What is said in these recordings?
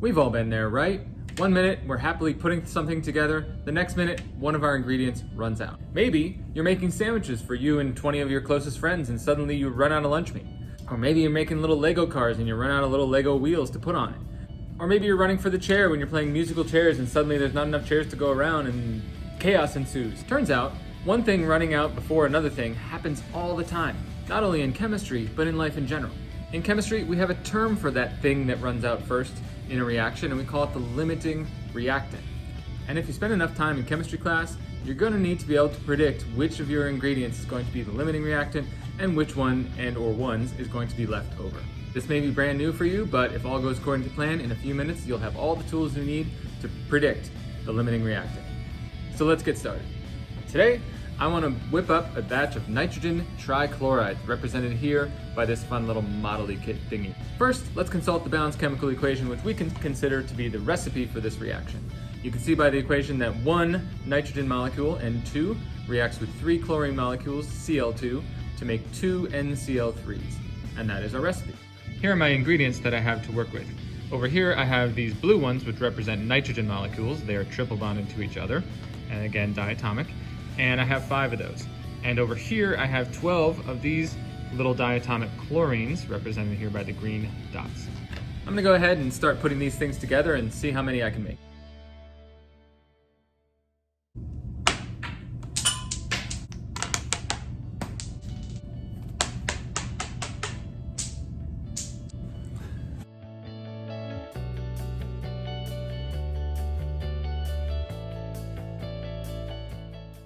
We've all been there, right? 1 minute, we're happily putting something together. The next minute, one of our ingredients runs out. Maybe you're making sandwiches for you and 20 of your closest friends and suddenly you run out of lunch meat. Or maybe you're making little Lego cars and you run out of little Lego wheels to put on it. Or maybe you're running for the chair when you're playing musical chairs and suddenly there's not enough chairs to go around and chaos ensues. Turns out, one thing running out before another thing happens all the time, not only in chemistry, but in life in general. In chemistry, we have a term for that thing that runs out first in a reaction, and we call it the limiting reactant. And if you spend enough time in chemistry class, you're going to need to be able to predict which of your ingredients is going to be the limiting reactant and which one and or ones is going to be left over. This may be brand new for you, but if all goes according to plan, in a few minutes you'll have all the tools you need to predict the limiting reactant. So let's get started. Today, I want to whip up a batch of nitrogen trichloride, represented here by this fun little model-y kit thingy. First, let's consult the balanced chemical equation, which we can consider to be the recipe for this reaction. You can see by the equation that 1 nitrogen molecule, N2, reacts with 3 chlorine molecules, Cl2, to make 2 NCl3s. And that is our recipe. Here are my ingredients that I have to work with. Over here I have these blue ones, which represent nitrogen molecules. They are triple bonded to each other, and again diatomic. And I have 5 of those. And over here I have 12 of these little diatomic chlorines, represented here by the green dots. I'm gonna go ahead and start putting these things together and see how many I can make.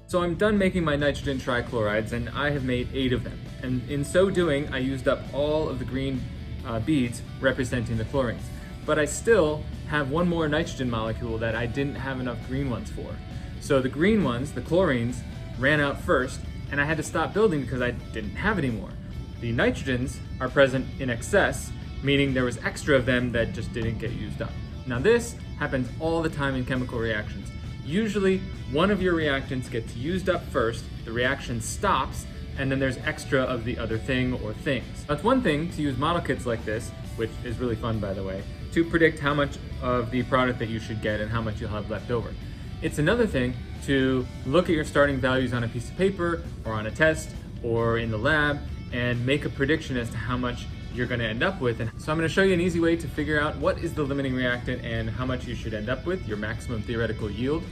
So I'm done making my nitrogen trichlorides, and I have made 8 of them. And in so doing, I used up all of the green beads representing the chlorines. But I still have one more nitrogen molecule that I didn't have enough green ones for. So the green ones, the chlorines, ran out first, and I had to stop building because I didn't have any more. The nitrogens are present in excess, meaning there was extra of them that just didn't get used up. Now this happens all the time in chemical reactions. Usually, one of your reactants gets used up first, the reaction stops, and then there's extra of the other thing or things. That's one thing to use model kits like this, which is really fun by the way, to predict how much of the product that you should get and how much you'll have left over. It's another thing to look at your starting values on a piece of paper or on a test or in the lab and make a prediction as to how much you're going to end up with. And so I'm going to show you an easy way to figure out what is the limiting reactant and how much you should end up with, your maximum theoretical yield.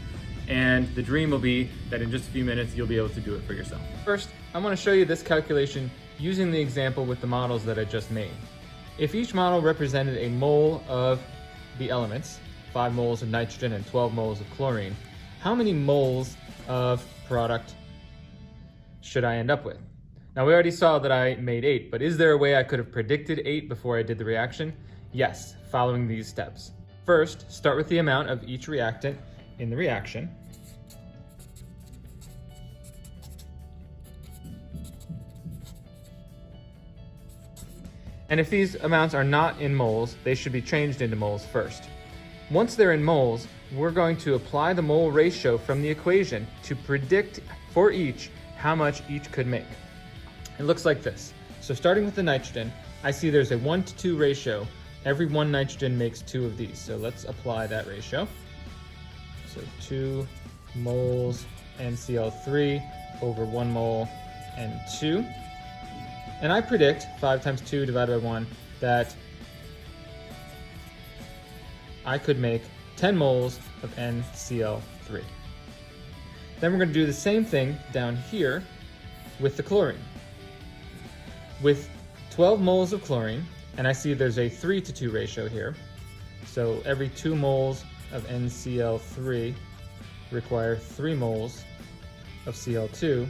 And the dream will be that in just a few minutes you'll be able to do it for yourself. First, I want to show you this calculation using the example with the models that I just made. If each model represented a mole of the elements, 5 moles of nitrogen and 12 moles of chlorine, how many moles of product should I end up with? Now we already saw that I made 8, but is there a way I could have predicted 8 before I did the reaction? Yes, following these steps. First, start with the amount of each reactant in the reaction. And if these amounts are not in moles, they should be changed into moles first. Once they're in moles, we're going to apply the mole ratio from the equation to predict for each how much each could make. It looks like this. So starting with the nitrogen, I see there's a 1-to-2 ratio. Every 1 nitrogen makes 2 of these. So let's apply that ratio. So 2 moles NCl3 over 1 mole N2. And I predict 5 times 2 divided by 1 that I could make 10 moles of NCl3. Then we're going to do the same thing down here with the chlorine. With 12 moles of chlorine, and I see there's a 3-to-2 ratio here, so every 2 moles of NCl3 require 3 moles of Cl2.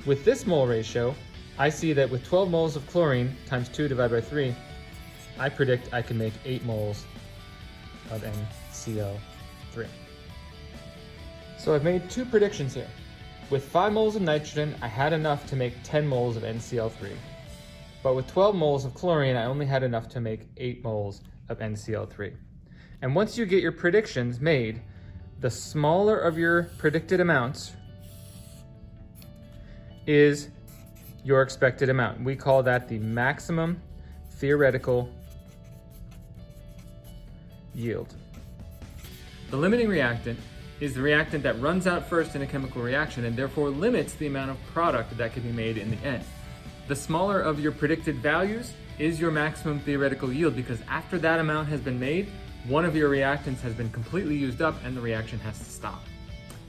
With this mole ratio, I see that with 12 moles of chlorine times 2 divided by 3, I predict I can make 8 moles of NCl3. So I've made 2 predictions here. With 5 moles of nitrogen, I had enough to make 10 moles of NCl3. But with 12 moles of chlorine, I only had enough to make 8 moles of NCl3. And once you get your predictions made, the smaller of your predicted amounts is your expected amount. We call that the maximum theoretical yield. The limiting reactant is the reactant that runs out first in a chemical reaction and therefore limits the amount of product that can be made in the end. The smaller of your predicted values is your maximum theoretical yield, because after that amount has been made, one of your reactants has been completely used up and the reaction has to stop.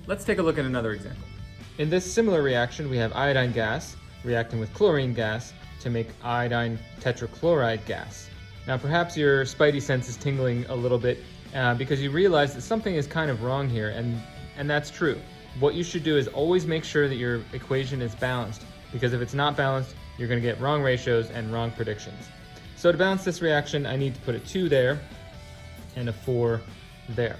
Let's take a look at another example. In this similar reaction, we have iodine gas reacting with chlorine gas to make iodine tetrachloride gas. Now perhaps your spidey sense is tingling a little bit because you realize that something is kind of wrong here, and that's true. What you should do is always make sure that your equation is balanced, because if it's not balanced, you're going to get wrong ratios and wrong predictions. So to balance this reaction, I need to put a 2 there and a 4 there.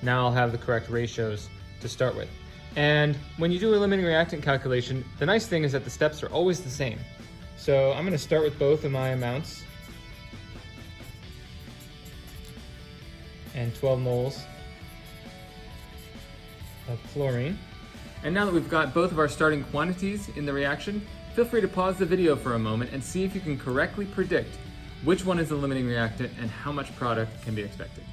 Now I'll have the correct ratios to start with. And when you do a limiting reactant calculation, the nice thing is that the steps are always the same. So I'm going to start with both of my amounts. And 12 moles of chlorine. And now that we've got both of our starting quantities in the reaction, feel free to pause the video for a moment and see if you can correctly predict which one is the limiting reactant and how much product can be expected.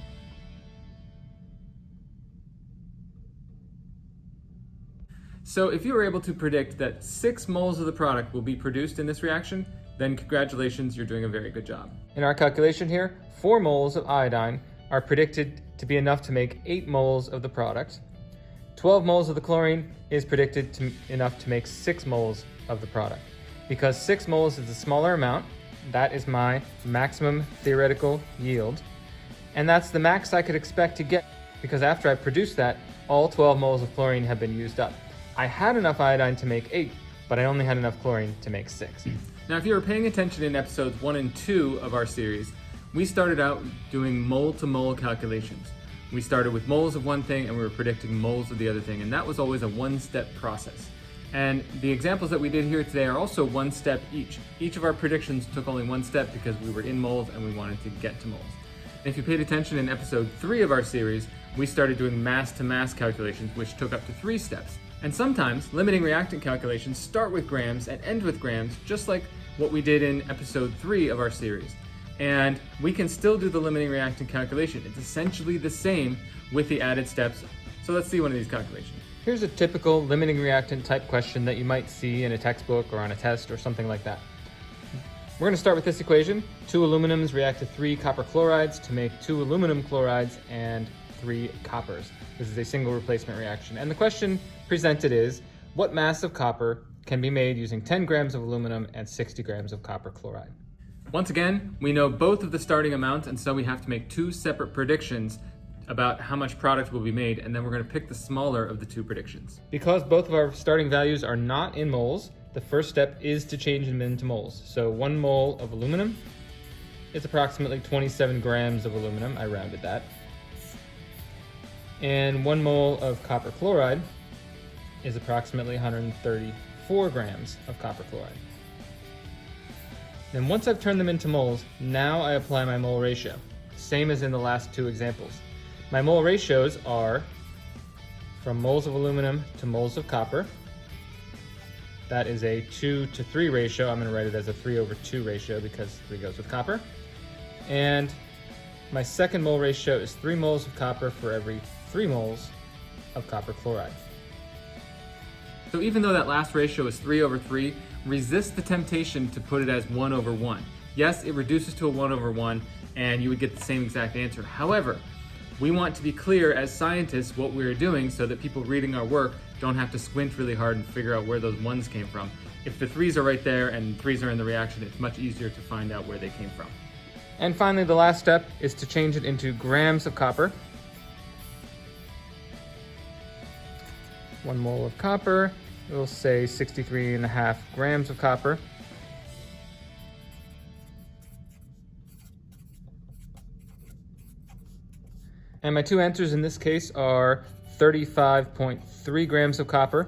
So if you were able to predict that 6 moles of the product will be produced in this reaction, then congratulations, you're doing a very good job. In our calculation here, 4 moles of iodine are predicted to be enough to make 8 moles of the product. 12 moles of the chlorine is predicted enough to make 6 moles of the product. Because 6 moles is the smaller amount, that is my maximum theoretical yield. And that's the max I could expect to get, because after I produce that, all 12 moles of chlorine have been used up. I had enough iodine to make 8, but I only had enough chlorine to make 6. Now, if you were paying attention in episodes 1 and 2 of our series, we started out doing mole-to-mole calculations. We started with moles of one thing and we were predicting moles of the other thing, and that was always a one-step process. And the examples that we did here today are also one step each. Each of our predictions took only one step because we were in moles and we wanted to get to moles. And if you paid attention in episode 3 of our series, we started doing mass-to-mass calculations, which took up to 3 steps. And sometimes limiting reactant calculations start with grams and end with grams, just like what we did in episode 3 of our series. And we can still do the limiting reactant calculation. It's essentially the same with the added steps. So let's see one of these calculations. Here's a typical limiting reactant type question that you might see in a textbook or on a test or something like that. We're going to start with this equation. 2 aluminums react to 3 copper chlorides to make 2 aluminum chlorides and 3 coppers. This is a single replacement reaction. And the question presented is, what mass of copper can be made using 10 grams of aluminum and 60 grams of copper chloride? Once again, we know both of the starting amounts, and so we have to make 2 separate predictions about how much product will be made, and then we're going to pick the smaller of the 2 predictions. Because both of our starting values are not in moles, the first step is to change them into moles. So 1 mole of aluminum is approximately 27 grams of aluminum, I rounded that. And 1 mole of copper chloride is approximately 134 grams of copper chloride. Then once I've turned them into moles, now I apply my mole ratio, same as in the last 2 examples. My mole ratios are from moles of aluminum to moles of copper. That is a 2 to 3 ratio. I'm going to write it as a 3/2 ratio because 3 goes with copper. And my second mole ratio is 3 moles of copper for every 3 moles of copper chloride. So even though that last ratio is 3/3, resist the temptation to put it as 1/1. Yes, it reduces to a 1/1 and you would get the same exact answer. However, we want to be clear as scientists what we're doing so that people reading our work don't have to squint really hard and figure out where those 1s came from. If the 3s are right there and 3s are in the reaction, it's much easier to find out where they came from. And finally, the last step is to change it into grams of copper. 1 mole of copper, we'll say 63.5 grams of copper. And my 2 answers in this case are 35.3 grams of copper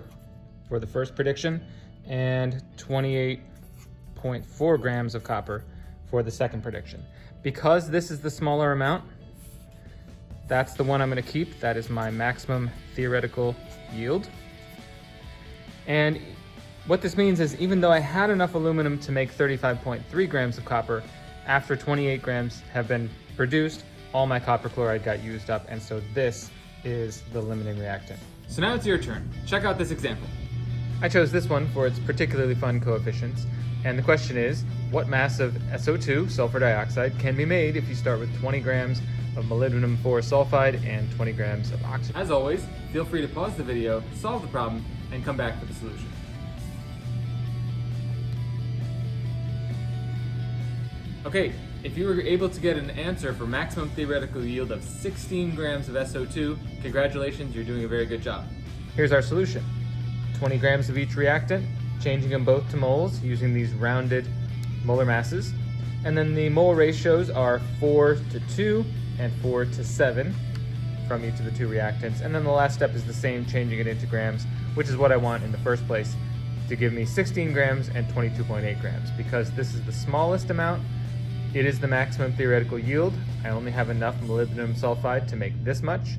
for the first prediction and 28.4 grams of copper for the second prediction. Because this is the smaller amount, that's the one I'm going to keep. That is my maximum theoretical yield. And what this means is even though I had enough aluminum to make 35.3 grams of copper, after 28 grams have been produced, all my copper chloride got used up, and so this is the limiting reactant. So now it's your turn. Check out this example. I chose this one for its particularly fun coefficients, and the question is, what mass of SO2, sulfur dioxide, can be made if you start with 20 grams of molybdenum 4 sulfide and 20 grams of oxygen? As always, feel free to pause the video, solve the problem, and come back with the solution. Okay, if you were able to get an answer for maximum theoretical yield of 16 grams of SO2, congratulations, you're doing a very good job. Here's our solution. 20 grams of each reactant, changing them both to moles using these rounded molar masses. And then the mole ratios are 4 to 2 and 4 to 7 from each of the two reactants. And then the last step is the same, changing it into grams, which is what I want in the first place, to give me 16 grams and 22.8 grams. Because this is the smallest amount, it is the maximum theoretical yield. I only have enough molybdenum sulfide to make this much.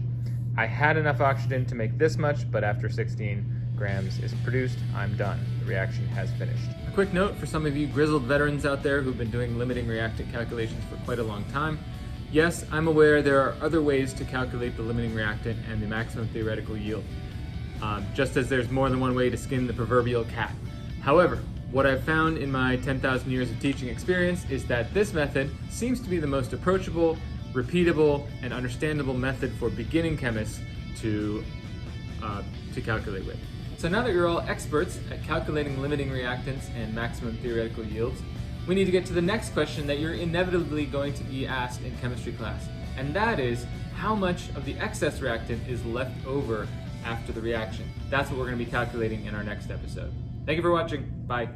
I had enough oxygen to make this much, but after 16 grams is produced, I'm done. The reaction has finished. A quick note for some of you grizzled veterans out there who've been doing limiting reactant calculations for quite a long time. Yes, I'm aware there are other ways to calculate the limiting reactant and the maximum theoretical yield, just as there's more than one way to skin the proverbial cat. However, what I've found in my 10,000 years of teaching experience is that this method seems to be the most approachable, repeatable, and understandable method for beginning chemists to calculate with. So now that you're all experts at calculating limiting reactants and maximum theoretical yields, we need to get to the next question that you're inevitably going to be asked in chemistry class, and that is, how much of the excess reactant is left over after the reaction? That's what we're going to be calculating in our next episode. Thank you for watching. Bye.